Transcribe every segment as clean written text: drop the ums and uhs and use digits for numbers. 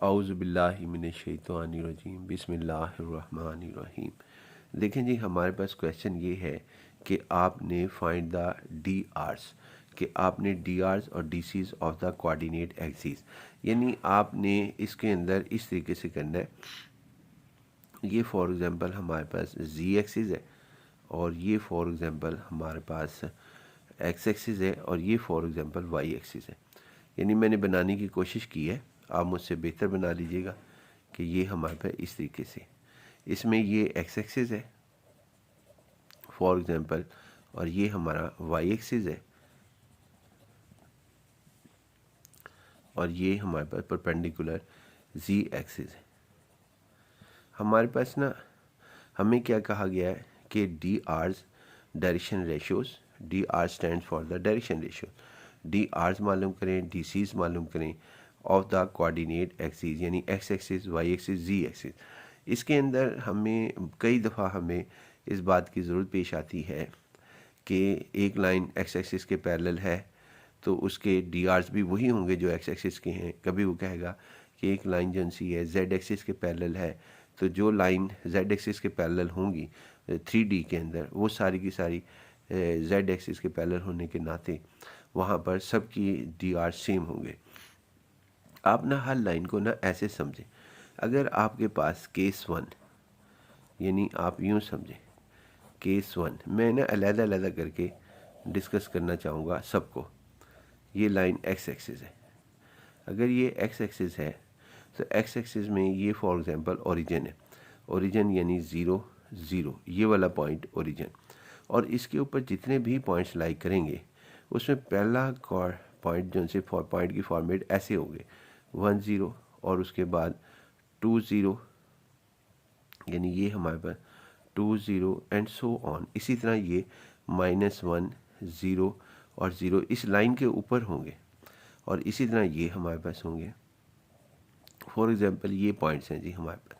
औज़ु बिल्लाहि मिनश्शैतानिर्रजीम बिस्मिल्लाहिर्रहमानिर्रहीम। देखें जी, हमारे पास क्वेश्चन ये है कि आपने फाइंड द डी आर्स, कि आपने डी आर्स और D C's of the coordinate axis, यानी आपने इसके अंदर इस तरीके से करना है। ये फॉर एग्ज़ाम्पल हमारे पास जी एक्सिस है और ये फॉर एग्ज़ाम्पल हमारे पास एक्स एक्सिस है और ये फॉर एग्ज़ाम्पल वाई एक्सिस है। यानी मैंने बनाने की कोशिश की है, आप मुझसे बेहतर बना लीजिएगा कि ये हमारे पास इस तरीके से, इसमें ये एक्स एक्सिस है फॉर एग्ज़ाम्पल और ये हमारा वाई एक्सिस है और ये हमारे पास परपेंडिकुलर जी एक्सिस है। हमारे पास ना हमें क्या कहा गया है कि D R's direction ratios, D R stand for the direction ratio, D R's मालूम करें, डी सीज मालूम करें ऑफ द कोऑर्डिनेट एक्सिस, यानी X axis, Y axis, Z axis. इसके अंदर हमें कई दफ़ा हमें इस बात की ज़रूरत पेश आती है कि एक लाइन एक्स एक्सिस के पैरेलल है तो उसके डी आर्स भी वही होंगे जो एक्स एक्सिस के हैं। कभी वो कहेगा कि एक लाइन जो सी है जेड एक्सिस के पैरेलल है, तो जो लाइन जेड एक्सिस के पैरेलल होंगी 3D के अंदर, वो सारी की सारी जेड एक्सिस के पैरेलल होने के नाते वहाँ पर सबकी डी आर सेम होंगे। आप ना हर लाइन को ना ऐसे समझें, अगर आपके पास केस 1, यानी आप यूँ समझें केस 1, मैं ना अलग-अलग करके डिस्कस करना चाहूँगा सबको। ये लाइन एक्स एक्सिस है, अगर ये एक्स एक्सिस है तो एक्स एक्सिस में ये फॉर एग्ज़ाम्पल ओरिजिन है, ओरिजिन यानी 0 0, ये वाला पॉइंट ओरिजिन, और इसके ऊपर जितने भी पॉइंट्स लाई करेंगे उसमें पहला पॉइंट जो से पॉइंट की फॉर्मेट ऐसे होंगे 1 0 और उसके बाद 2 0, यानी ये हमारे पास 2 0 एंड सो ऑन। इसी तरह ये -1 0 और 0 इस लाइन के ऊपर होंगे और इसी तरह ये हमारे पास होंगे। फॉर एग्ज़ाम्पल ये पॉइंट्स हैं जी हमारे पास,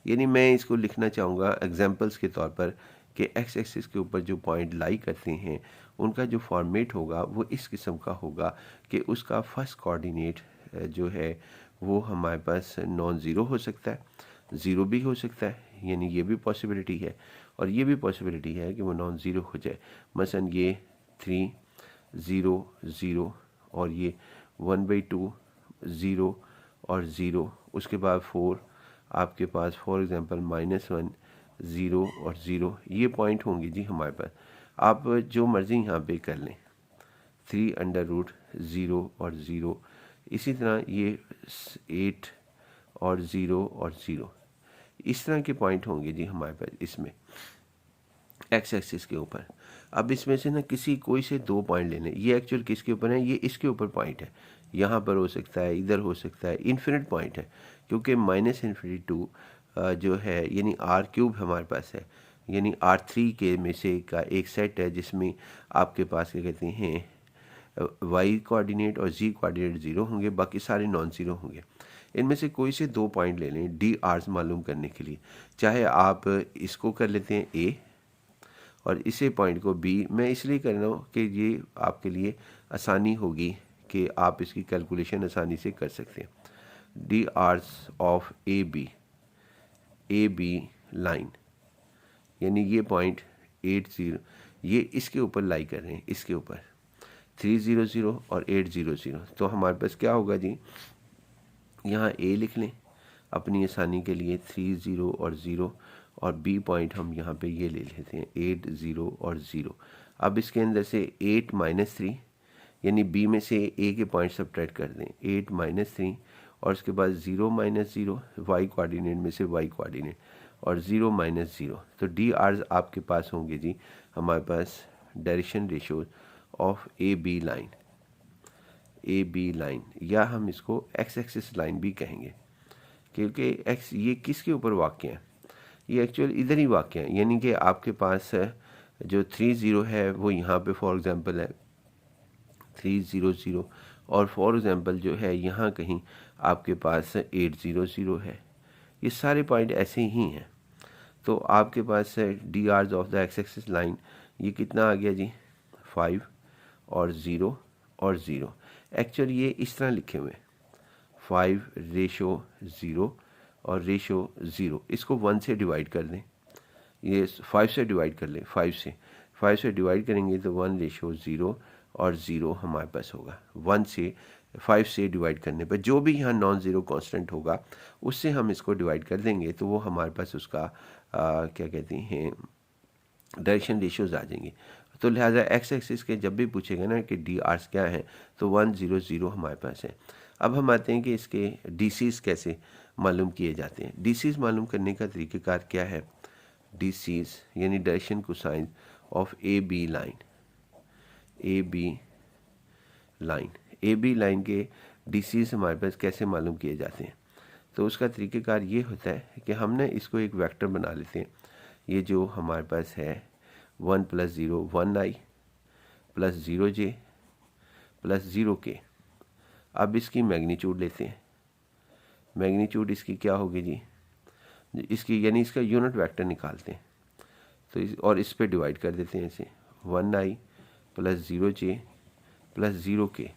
यानी मैं इसको लिखना चाहूँगा एग्जांपल्स के तौर पर कि एक्स एक्सिस के ऊपर जो पॉइंट लाई करते हैं उनका जो फॉर्मेट होगा वो इस किस्म का होगा कि उसका फर्स्ट कोऑर्डिनेट जो है वो हमारे पास नॉन ज़ीरो हो सकता है, ज़ीरो भी हो सकता है, यानी ये भी पॉसिबिलिटी है, और ये भी पॉसिबिलिटी है कि वो नॉन ज़ीरो हो जाए। मसलन ये 3 0 0 और ये 1/2 0 और 0, उसके बाद 4 आपके पास फॉर एग्ज़ाम्पल -1 0 और 0, ये पॉइंट होंगे जी हमारे पास। आप जो मर्ज़ी यहाँ पे कर लें, 3√0 और 0, इसी तरह ये 8 और 0 और 0, इस तरह के पॉइंट होंगे जी हमारे पास इसमें एक्स एक्सिस के ऊपर। अब इसमें से ना कोई से 2 पॉइंट लेने, ये एक्चुअल किसके ऊपर है, ये इसके ऊपर पॉइंट है, यहाँ पर हो सकता है, इधर हो सकता है, इन्फिनिट पॉइंट है क्योंकि -∞ टू जो है यानी r³ हमारे पास है, यानी R3 के में से का एक सेट है जिसमें आपके पास क्या कहते हैं वाई कोऑर्डिनेट और जी कोऑर्डिनेट 0 होंगे, बाकी सारे नॉन ज़ीरो होंगे। इनमें से कोई से 2 पॉइंट ले लें डी आर्स मालूम करने के लिए, चाहे आप इसको कर लेते हैं ए और इसे पॉइंट को बी। मैं इसलिए कर रहा हूँ कि ये आपके लिए आसानी होगी कि आप इसकी कैलकुलेशन आसानी से कर सकते हैं। D hours of A B line, यानी ये पॉइंट 8 0, ये इसके ऊपर लाई कर रहे हैं, इसके ऊपर 3 0 0 और 8 0 0। तो हमारे पास क्या होगा जी, यहाँ ए लिख लें अपनी आसानी के लिए 3 0 और 0, और बी पॉइंट हम यहाँ पे ये ले लेते हैं 8 0 और 0। अब इसके अंदर से 8 -3, यानी बी में से ए के पॉइंट सब्ट्रैक्ट कर दें, 8 -3 और उसके बाद 0 -0, वाई कोऑर्डिनेट में से वाई कोऑर्डिनेट और 0 -0। तो डी आर्स आपके पास होंगे जी हमारे पास direction ratio of A B line, या हम इसको एक्स एक्सिस लाइन भी कहेंगे क्योंकि एक्स ये किसके ऊपर वाक़ है, ये एक्चुअल इधर ही वाक़ है, यानी कि आपके पास जो 3 0 है वो यहाँ पे फॉर एग्ज़ाम्पल है 3 0 0, और फॉर एग्ज़ाम्पल जो है यहाँ कहीं आपके पास 8 0 0 है। ये सारे पॉइंट ऐसे ही हैं। तो आपके पास D hours of the x axis line ये कितना आ गया जी, 5 और 0 और 0। एक्चुअली ये इस तरह लिखे हुए 5:0 और रेशो 0, इसको 1 से डिवाइड कर दें, ये 5 से डिवाइड कर लें, 5 से डिवाइड करेंगे तो 1:0 और 0 हमारे पास होगा। 1 से 5 से डिवाइड करने पर जो भी यहाँ नॉन ज़ीरो कांस्टेंट होगा उससे हम इसको डिवाइड कर देंगे तो वो हमारे पास उसका क्या कहते हैं डायरेक्शन रेशियोज आ जाएंगे। तो लिहाजा एक्स एक्सिस के जब भी पूछेगा ना कि डी आर्स क्या है तो 1:0:0 हमारे पास है। अब हम आते हैं कि इसके डीसीज कैसे मालूम किए जाते हैं। डीसीज मालूम करने का तरीक़ाकार क्या है। डीसीज यानी direction cosine of A B line के डीसीज हमारे पास कैसे मालूम किए जाते हैं। तो उसका तरीक़ाकार ये होता है कि हमने इसको एक वेक्टर बना लेते हैं। ये जो हमारे पास है 1 + 0 1i + 0j + 0k। अब इसकी मैग्नीट्यूड लेते हैं। मैग्नीट्यूड इसकी क्या होगी जी, इसकी यानी इसका यूनिट वेक्टर निकालते हैं तो और इस पे डिवाइड कर देते हैं इसे 1i + 0j + 0k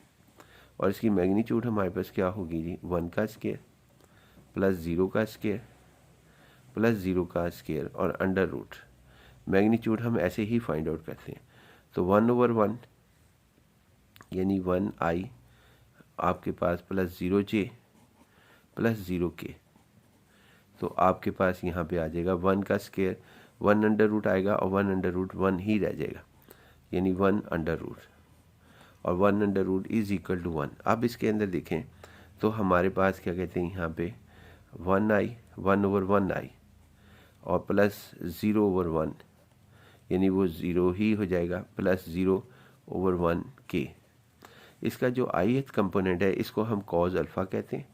और इसकी मैग्नीट्यूड हमारे पास क्या होगी जी 1 का स्क्वायर + 0 का स्क्वायर + 0 का स्क्वायर और अंडर रूट। मैग्नीट्यूड हम ऐसे ही फाइंड आउट करते हैं तो 1/1 यानी 1i आपके पास + 0j + 0k। तो आपके पास यहाँ पे आ जाएगा 1 का स्क्वायर 1 अंडर रूट आएगा और 1 अंडर रूट 1 ही रह जाएगा यानी 1 अंडर रूट और 1 अंडर रूट = 1। अब इसके अंदर देखें तो हमारे पास क्या कहते हैं यहाँ पे 1i 1/1i और +0/1 यानी वो 0 ही हो जाएगा +0/1k। इसका जो ith कंपोनेंट है इसको हम कॉज अल्फ़ा कहते हैं।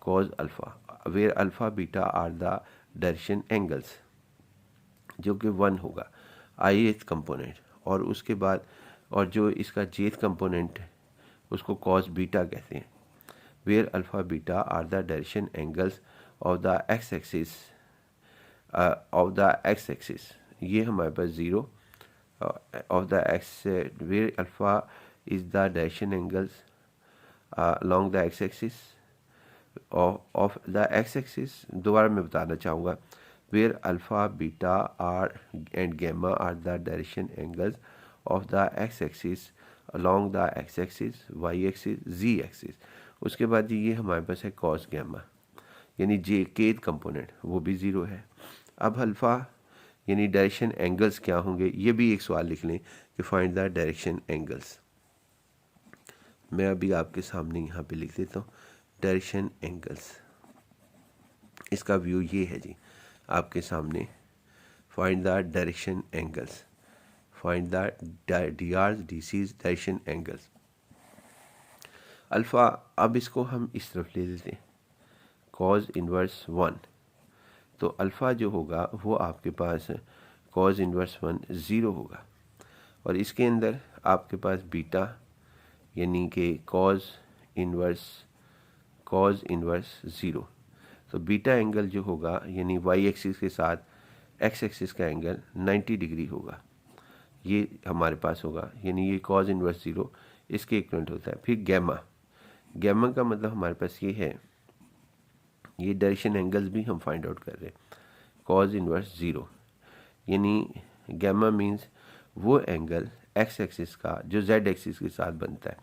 Cos alpha where alpha beta are the direction angles जो कि 1 होगा ith कंपोनेंट। और उसके बाद और जो इसका jth कंपोनेंट है उसको कॉज बीटा कहते हैं। Where alpha beta are the direction angles of the x axis ये हमारे पास 0 of the X where alpha is the direction angles along the x axis of the x axis। दोबारा मैं बताना चाहूँगा where alpha beta r and gamma are the direction angles of the x axis along the x axis y axis z axis। उसके बाद ये हमारे पास है cos gamma यानी j kth कंपोनेंट वो भी 0 है। अब अल्फ़ा यानी डायरेक्शन एंगल्स क्या होंगे ये भी एक सवाल लिख लें कि फाइंड द डायरेक्शन एंगल्स। मैं अभी आपके सामने यहाँ पे लिख देता हूँ डायरेक्शन एंगल्स। इसका व्यू ये है जी आपके सामने। Find the direction angles, find the DRs DCs direction angles. Alpha अब इसको हम इस तरफ ले लेते हैं cos इनवर्स 1। तो अल्फ़ा जो होगा वो आपके पास cos इनवर्स 1 0 होगा और इसके अंदर आपके पास बीटा यानी कि cos इनवर्स 0। तो बीटा एंगल जो होगा यानी y एक्सिस के साथ x एक्सिस का एंगल 90 डिग्री होगा ये हमारे पास होगा यानी ये cos इनवर्स 0 इसके इक्वलेंट होता है। फिर गैमा का मतलब हमारे पास ये है, ये डायरेक्शन एंगल्स भी हम फाइंड आउट कर रहे हैं। cos इनवर्स 0 यानी गैमा मीन्स वो एंगल x एक्सिस का जो z एक्सिस के साथ बनता है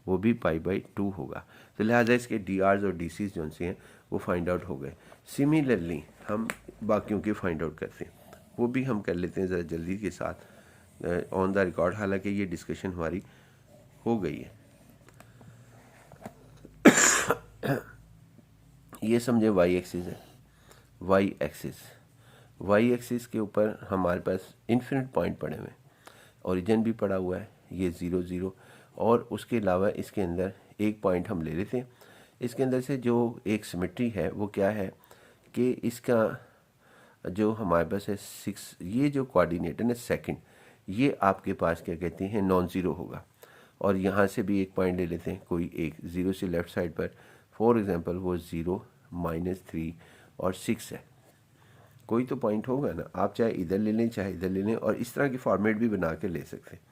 वो भी π/2 होगा। तो लिहाजा इसके DRs और DCs जो से हैं वो फाइंड आउट हो गए। सिमिलरली हम बाकियों के फाइंड आउट करते हैं, वो भी हम कर लेते हैं ज़रा जल्दी के साथ ऑन द रिकॉर्ड, हालांकि ये डिस्कशन हमारी हो गई है। ये समझे y एक्सिस है, y एक्सिस के ऊपर हमारे पास इन्फिनिट पॉइंट पड़े हुए हैं, ओरिजिन भी पड़ा हुआ है ये 0 0 और उसके अलावा इसके अंदर एक पॉइंट हम ले लेते हैं। इसके अंदर से जो एक सिमेट्री है वो क्या है कि इसका जो हमारे पास है 6, ये जो कोऑर्डिनेट है ना सेकंड, ये आपके पास क्या कहते हैं नॉन ज़ीरो होगा। और यहाँ से भी एक पॉइंट ले लेते हैं कोई एक 0 से लेफ़्ट साइड पर, फॉर एग्जांपल वो 0 -3 और 6 है, कोई तो पॉइंट होगा ना। आप चाहे इधर ले लें चाहे इधर ले लें और इस तरह की फॉर्मेट भी बना के ले सकते हैं,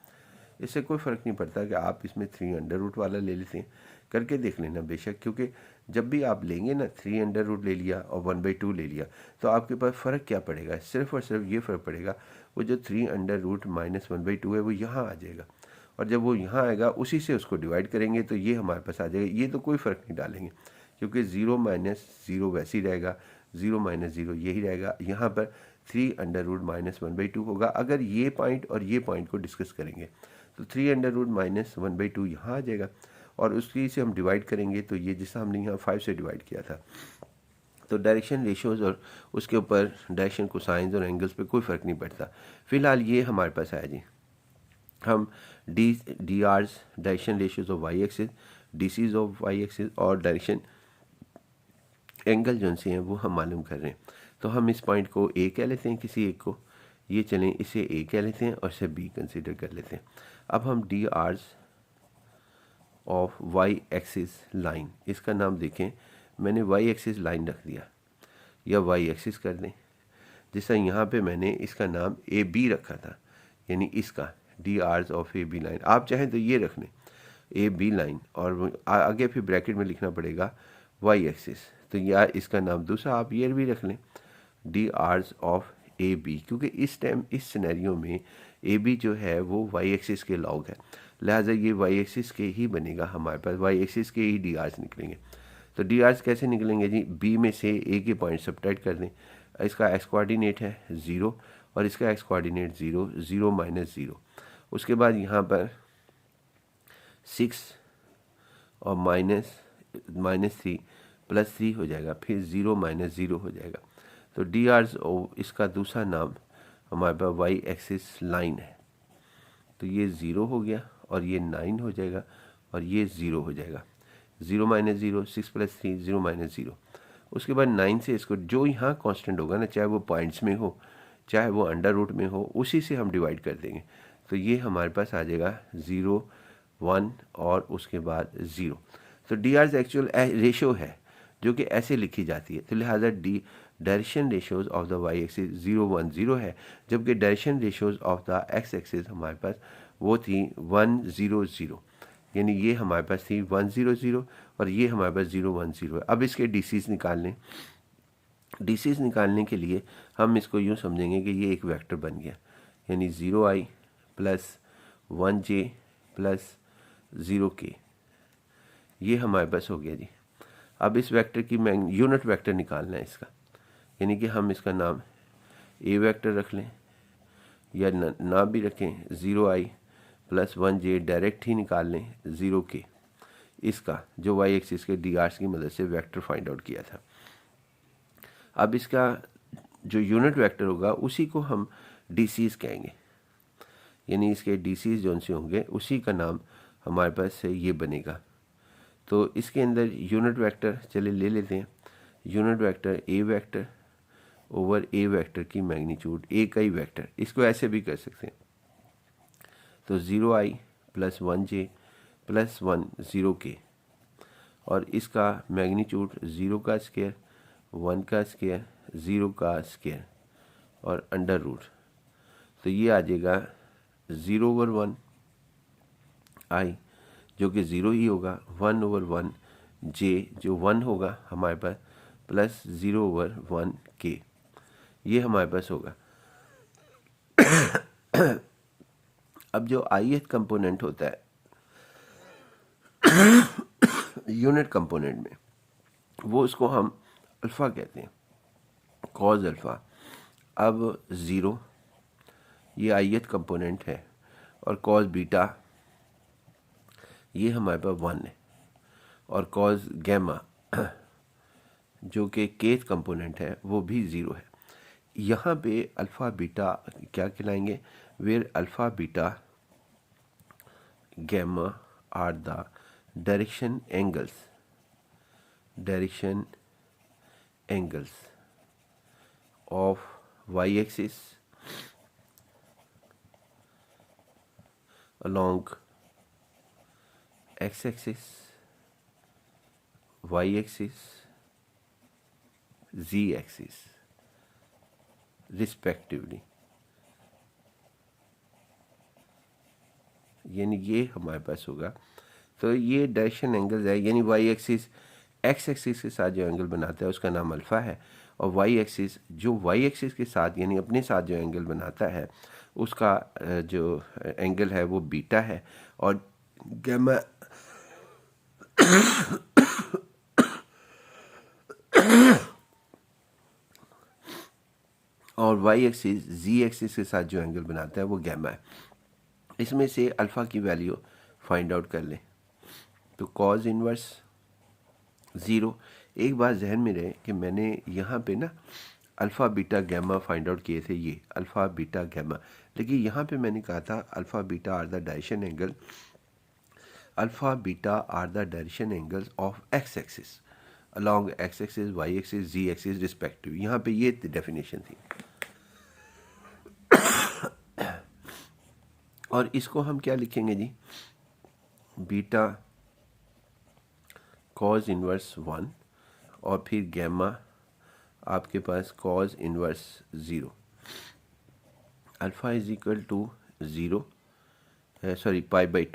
इससे कोई फ़र्क नहीं पड़ता कि आप इसमें 3 अंडर रूट वाला ले लेते हैं करके देख लेना बेशक, क्योंकि जब भी आप लेंगे ना 3 अंडर रूट ले लिया और 1/2 ले लिया तो आपके पास फ़र्क क्या पड़ेगा, सिर्फ और सिर्फ ये फ़र्क पड़ेगा, वो जो 3 अंडर रूट माइनस 1/2 है वो यहाँ आ जाएगा, और जब वो यहाँ आएगा उसी से उसको डिवाइड करेंगे तो ये हमारे पास आ जाएगा। ये तो कोई फ़र्क नहीं डालेंगे क्योंकि 0 माइनस 0 वैसे ही रहेगा, 0 माइनस 0 यही रहेगा। यहाँ पर 3 अंडर रूट माइनस 1/2 होगा। अगर ये पॉइंट और ये पॉइंट को डिस्कस करेंगे तो 3 अंडर रूट माइनस 1/2 यहाँ आ जाएगा, और उसकी से हम डिवाइड करेंगे तो ये जिससे हमने यहाँ 5 से डिवाइड किया था। तो डायरेक्शन रेशियोज़ और उसके ऊपर डायरेक्शन कोसाइंस और एंगल्स पे कोई फ़र्क नहीं पड़ता। फ़िलहाल ये हमारे पास आया जी, हम D R's direction ratios of Y axis, D C's of Y axis और डायरेक्शन एंगल जो से हैं वो हम मालूम कर रहे हैं। तो हम इस पॉइंट को ए कह लेते हैं, किसी एक को, ये चलें इसे ए कह लेते हैं और इसे बी कंसीडर कर लेते हैं। अब हम D hours of Y axis line, इसका नाम देखें, मैंने वाई एक्सिस लाइन रख दिया या वाई एक्सिस कर दें। जैसा यहाँ पे मैंने इसका नाम ए बी रखा था, यानी इसका D hours of A B line, आप चाहें तो ये रख लें ए बी लाइन, और आगे फिर ब्रैकेट में लिखना पड़ेगा वाई एक्सिस, तो या इसका नाम दूसरा आप ये भी रख लें D hours of A B, क्योंकि इस टाइम इस सिनेरियो में ए बी जो है वो वाई एक्सिस के लॉग है, लिहाजा ये वाई एक्सिस के ही बनेगा, हमारे पास वाई एक्सिस के ही डी आर्स निकलेंगे। तो डी आर्स कैसे निकलेंगे जी, बी में से ए के पॉइंट सब्ट्रैक्ट कर दें, इसका एक्स कोऑर्डिनेट है 0 और इसका एक्स कोऑर्डिनेट 0, 0 माइनस 0, उसके बाद यहाँ पर 6 और -3 +3 हो जाएगा, फिर 0 माइनस 0 हो जाएगा। तो डी आर्स इसका दूसरा नाम हमारे पास वाई एक्सिस लाइन है, तो ये 0 हो गया और ये 9 हो जाएगा और ये 0 हो जाएगा, 0 माइनस 0, 6 + 3, 0 माइनस 0। उसके बाद 9 से इसको जो यहाँ कांस्टेंट होगा ना, चाहे वो पॉइंट्स में हो चाहे वो अंडर रूट में हो, उसी से हम डिवाइड कर देंगे, तो ये हमारे पास आ जाएगा 0, 1 और उसके बाद 0। तो डी आर एक्चुअल रेशो है जो कि ऐसे लिखी जाती है, तो लिहाजा the direction ratios of the Y axis 0, 1, 0 है, जबकि direction ratios of the x axis हमारे पास वो थी 1, 0, 0, यानी ये हमारे पास थी 1, 0, 0 और ये हमारे पास 0, 1, 0 है। अब इसके डीसीज निकाल लें। डीसीज निकालने के लिए हम इसको यूँ समझेंगे कि ये एक वेक्टर बन गया, यानी 0i + 1j + 0k, ये हमारे पास हो गया जी। अब इस वेक्टर की यूनिट वेक्टर निकालना है इसका, यानी कि हम इसका नाम ए वेक्टर रख लें या ना भी रखें, 0i + 1j डायरेक्ट ही निकाल लें 0k, इसका जो वाई एक्सिस के डी आर्स की मदद से वेक्टर फाइंड आउट किया था। अब इसका जो यूनिट वेक्टर होगा उसी को हम डीसीज कहेंगे, यानी इसके डीसीज जो से होंगे उसी का नाम हमारे पास से ये बनेगा। तो इसके अंदर यूनिट वेक्टर चले ले लेते हैं, unit vector A vector over A vector की मैग्नीट्यूड, ए का ही वेक्टर, इसको ऐसे भी कर सकते हैं। तो 0i + 1j + 1, 0k, और इसका मैग्नीट्यूड 0 का स्क्वायर, 1 का स्क्वायर, 0 का स्क्वायर और अंडर रूट, तो ये आ जाएगा 0/1 i जो कि 0 ही होगा, 1/1 j जो 1 होगा हमारे पास, प्लस 0/1 k, ये हमारे पास होगा। अब जो ith कंपोनेंट होता है यूनिट कंपोनेंट में, वो उसको हम अल्फ़ा कहते हैं, कॉज अल्फ़ा। अब 0 ये ith कंपोनेंट है और कॉज बीटा ये हमारे पास 1 है, और कॉज गैमा जो कि kth कंपोनेंट है वो भी 0 है। यहाँ पे अल्फ़ा बीटा क्या कहलाएंगे, where alpha beta gamma are the direction angles of Y axis along x axis, y axis, z axis respectively, यानी ये हमारे पास होगा। तो ये डायरेक्शन एंगल है, यानी वाई एक्सिस एक्स एक्सिस के साथ जो एंगल बनाता है उसका नाम अल्फ़ा है, और वाई एक्सिस जो वाई एक्सिस के साथ यानी अपने साथ जो एंगल बनाता है उसका जो एंगल है वो बीटा है, और गैमा और वाई एक्सिस जी एक्सिस के साथ जो एंगल बनाता है वो गैमा है। इसमें से अल्फ़ा की वैल्यू फाइंड आउट कर लें। तो कॉज इनवर्स 0। एक बात जहन में रहे कि मैंने यहाँ पे ना alpha beta gamma find out किए थे, ये अल्फ़ा बीटा गैमा, लेकिन यहाँ पे मैंने कहा था alpha beta are the direction angle, alpha beta are the direction angles of X axis along X axis Y axis Z axis respective. यहाँ पे ये डेफिनेशन थी, और इसको हम क्या लिखेंगे जी, बीटा कॉज इनवर्स 1 और फिर गैमा आपके पास cos inverse 0। Alpha is equal to 0 sorry pi by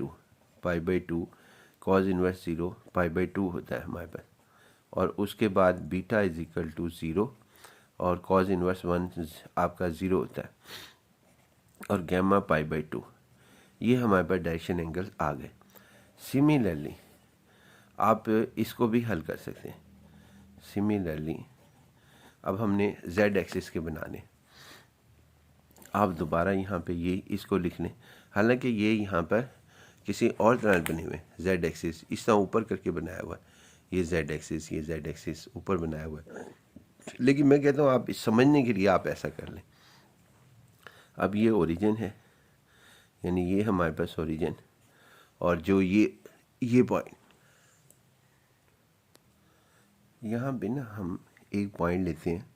two cos inverse 0 pi by 2 होता है हमारे पास, और उसके बाद बीटा इज इक्वल टू 0 और कॉज इनवर्स 1 आपका 0 होता है, और गैमा पाई बाई 2। ये हमारे पास डायरेक्शन एंगल आ गए। सिमिलरली आप इसको भी हल कर सकते हैं। सिमिलरली अब हमने z एक्सिस के बनाने, आप दोबारा यहाँ पे ये इसको लिख लें, हालांकि ये यहाँ पर किसी और तरह बने हुए z एक्सिस इस तरह ऊपर करके बनाया हुआ है, ये z एक्सिस ये z एक्सिस ऊपर बनाया हुआ है, लेकिन मैं कहता हूँ आप समझने के लिए आप ऐसा कर लें। अब ये ओरिजिन है, यानी ये हमारे पास ओरिजिन, और जो ये पॉइंट यहाँ पे ना हम एक पॉइंट लेते हैं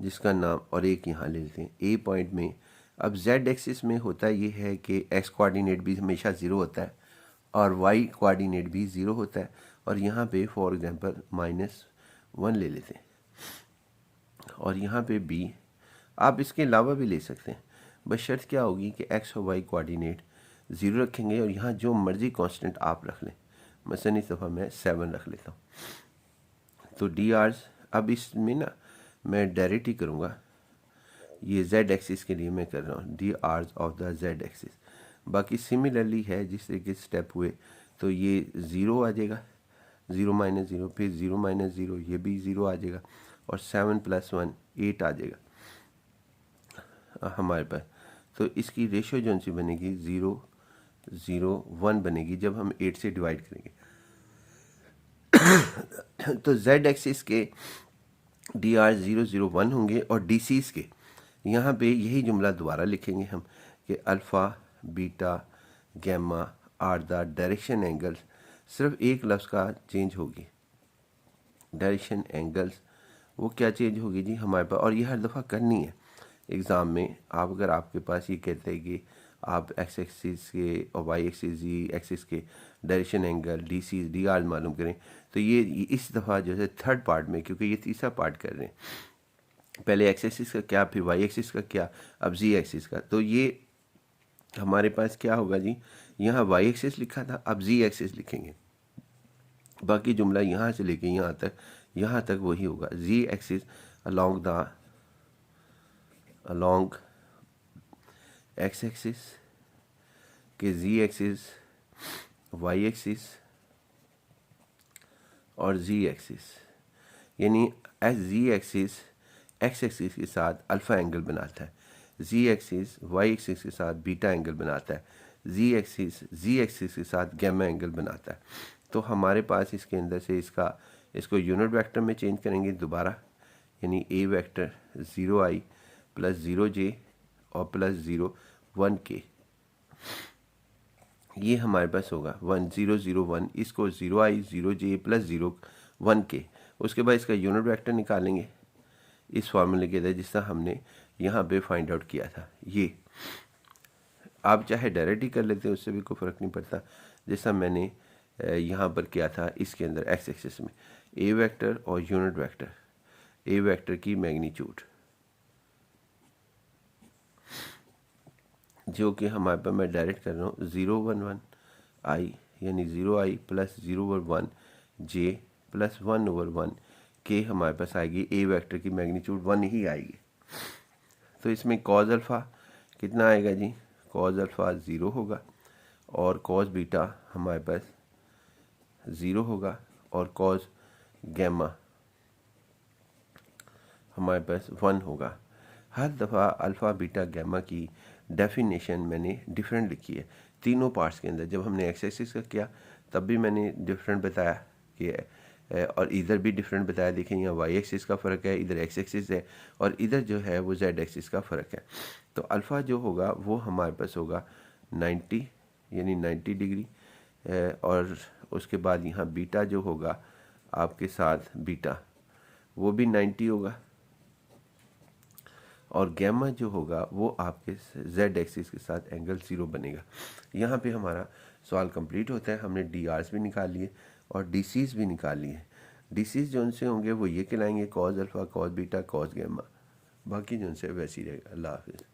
जिसका नाम, और एक यहाँ ले लेते हैं ए पॉइंट में। अब z एक्सिस में होता ये है कि x कोऑर्डिनेट भी हमेशा 0 होता है और y कोऑर्डिनेट भी 0 होता है, और यहाँ पे फॉर एग्जांपल -1 ले लेते हैं, और यहाँ पे b आप इसके अलावा भी ले सकते हैं, बस शर्त क्या होगी कि x और y कोऑर्डिनेट 0 रखेंगे, और यहाँ जो मर्ज़ी कांस्टेंट आप रख लें, मसलन इस दफ़ा मैं 7 रख लेता हूँ। तो डी आर्स, अब इसमें ना मैं डायरेक्ट ही करूँगा, ये z एक्सिस के लिए मैं कर रहा हूँ D hours of the z axis. बाकी सिमिलरली है जिस तरीके स्टेप हुए, तो ये 0 आ जाएगा, 0 माइनस 0, फिर 0 माइनस 0, ये भी 0 आ जाएगा, और 7 + 1 8 आ जाएगा हमारे पास। तो इसकी रेशो जो सी बनेगी 0 0 1 बनेगी जब हम 8 से डिवाइड करेंगे। तो z एक्सिस के डी आर 0 0 1 होंगे, और डी सीज के यहाँ पे यही जुमला दोबारा लिखेंगे हम कि alpha beta gamma are the direction angles, सिर्फ एक लफ्ज़ का चेंज होगी, डायरेक्शन एंगल्स वो क्या चेंज होगी जी हमारे पास, और ये हर दफ़ा करनी है एग्ज़ाम में। आप अगर आपके पास ये कहते हैं कि आप एक्स एक्सिस के और वाई एक्सिस जी एक्सिस के direction angle D C D R मालूम करें, तो ये इस दफ़ा जो है थर्ड पार्ट में, क्योंकि ये तीसरा पार्ट कर रहे हैं, पहले एक्स एक्सिस का क्या, फिर वाई एक्सिस का क्या, अब जी एक्सिस का, तो ये हमारे पास क्या होगा जी, यहाँ वाई एक्सिस लिखा था, अब जी एक्सिस लिखेंगे, बाकी जुमला यहाँ से लेके यहाँ तक वही होगा, जी एक्सिस अलॉन्ग एक्स एक्सिस के जी एक्सिस वाई एक्सिस और जी एक्सिस, यानी S G axis x axis के साथ अल्फ़ा एंगल बनाता है, जी एक्सिस वाई एक्सिस के साथ बीटा एंगल बनाता है, जी एक्सिस के साथ गैमा एंगल बनाता है। तो हमारे पास इसके अंदर से इसको यूनिट वेक्टर में चेंज करेंगे दोबारा, यानी ए वेक्टर 0i + 0j और +0 1k, ये हमारे पास होगा 1 0 0 1, इसको 0i 0j +0 1k। उसके बाद इसका यूनिट वेक्टर निकालेंगे इस फार्मूले के अंदर जिस तरह हमने यहाँ पे फाइंड आउट किया था। ये आप चाहे डायरेक्ट ही कर लेते हैं, उससे भी कोई फ़र्क नहीं पड़ता, जैसा मैंने यहाँ पर किया था इसके अंदर एक्स एक्सिस में, ए वेक्टर और यूनिट वेक्टर, ए वेक्टर की मैग्नीट्यूड जो कि हमारे पास मैं डायरेक्ट कर रहा हूँ 0 1 1 i यानी 0i प्लस 0/1 j प्लस 1/1 के हमारे पास आएगी ए वेक्टर की मैग्नीट्यूड 1 ही आएगी। तो इसमें कॉज अल्फ़ा कितना आएगा जी, कॉज अल्फ़ा 0 होगा और कॉज बीटा हमारे पास 0 होगा और कॉज गैमा हमारे पास 1 होगा। हर दफ़ा अल्फ़ा बीटा गैमा की डेफिनेशन मैंने डिफरेंट लिखी है तीनों पार्ट्स के अंदर। जब हमने एक्स एक्सिस का किया तब भी मैंने डिफरेंट बताया कि और इधर भी डिफरेंट बताया। देखें यहाँ वाई एक्सिस का फ़र्क है, इधर एक्स एक्सिस है और इधर जो है वो जेड एक्सिस का फ़र्क है। तो अल्फ़ा जो होगा वो हमारे पास होगा 90 यानी 90 डिग्री और उसके बाद यहाँ बीटा जो होगा आपके साथ बीटा वो भी 90 होगा और गैमा जो होगा वो आपके जेड एक्सिस के साथ एंगल 0 बनेगा। यहाँ पे हमारा सवाल कंप्लीट होता है। हमने डी आर्स भी निकाल लिए और डी सीज भी निकाल लिए। डी सीज जो उनसे होंगे वो ये कहलाएंगे cos alpha, cos beta, cos gamma. बाकी जो उनसे वैसे ही रहेगा। अल्लाह हाफिज़।